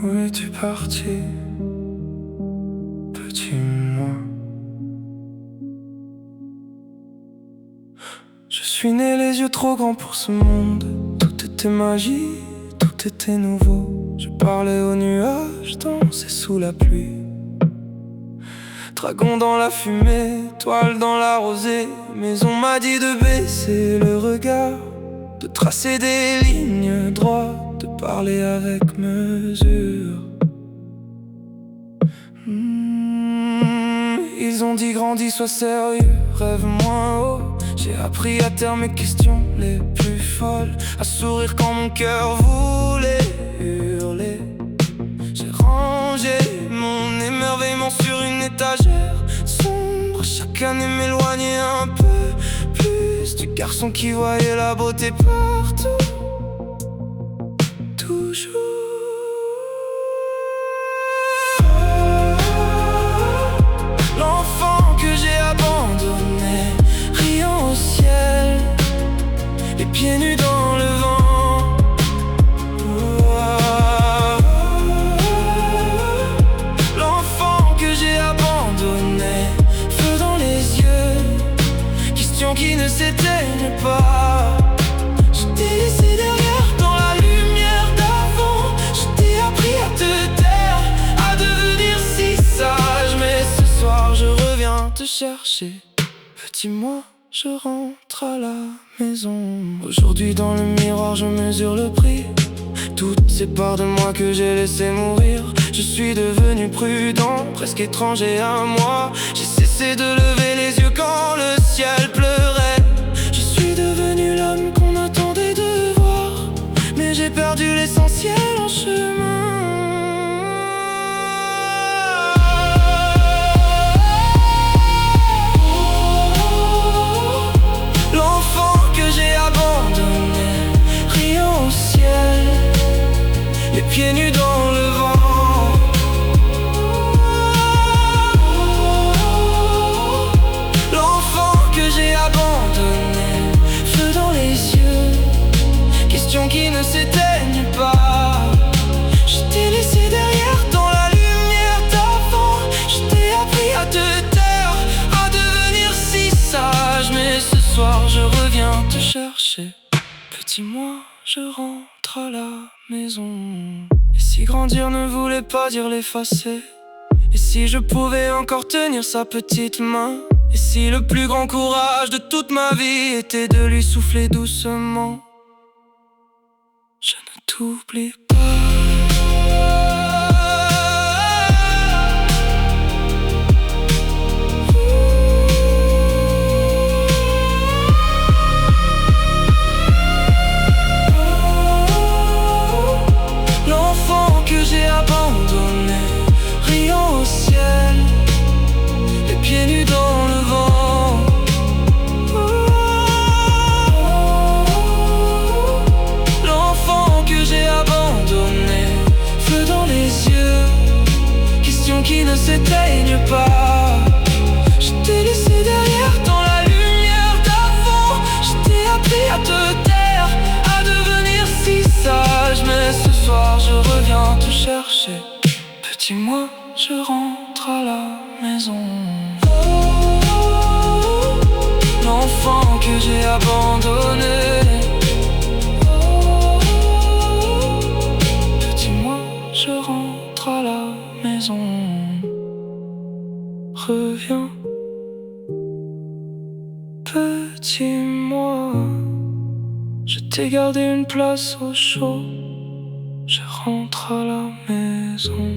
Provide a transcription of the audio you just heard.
Où es-tu parti, petit moi? Je suis né les yeux trop grands pour ce monde. Tout était magie, tout était nouveau. Je parlais aux nuages, dansais sous la pluie. Dragon dans la fumée, toile dans la rosée. Mais on m'a dit de baisser le regard, de tracer des lignes droites, de parler avec mesure. Ils ont dit grandis, sois sérieux, rêve moins haut. J'ai appris à taire mes questions les plus folles, à sourire quand mon cœur voulait hurler. J'ai rangé mon émerveillement sur une étagère sombre. Chaque année m'éloignait un peu plus du garçon qui voyait la beauté partout, toujours. L'enfant que j'ai abandonné, riant au ciel, les pieds nus dans le vent. L'enfant que j'ai abandonné, feu dans les yeux, questions qui ne s'éteignent pas. Je t'ai laissé derrière dans la lumière d'avant. Je t'ai appris à te taire, à devenir si sage. Mais ce soir je reviens te chercher, petit moi, je rentre à la maison. Aujourd'hui dans le miroir je mesure le prix, toutes ces parts de moi que j'ai laissé mourir. Je suis devenu prudent, presque étranger à moi. J'ai cessé de lever les yeux quand le ciel pleurait. Je suis devenu l'homme qu'on attendait de voir, mais j'ai perdu l'essentiel en chemin. L'enfant que j'ai abandonné, riant au ciel, les pieds nus dans le vent. L'enfant que j'ai abandonné, feu dans les yeux, questions qui ne s'éteignent pas. Je t'ai laissé derrière dans la lumière d'avant. Je t'ai appris à te taire, à devenir si sage. Mais ce soir je reviens te chercher, petit moi, je rentre à la maison. Et si grandir ne voulait pas dire l'effacer, et si je pouvais encore tenir sa petite main, et si le plus grand courage de toute ma vie était de lui souffler doucement, je ne t'oublie pas. L'enfant que j'ai abandonné, riant au ciel, les pieds nus dans le vent. L'enfant que j'ai abandonné, feu dans les yeux, questions qui ne s'éteignent pas. Je t'ai laissé derrière dans la lumière d'avant. Je t'ai appris à te taire, à devenir si sage. Mais ce soir je reviens te chercher, petit moi, je rentre à la maison. L'enfant que j'ai abandonné, petit moi, je rentre à la maison. Reviens, petit moi, je t'ai gardé une place au chaud. Je rentre à la maison.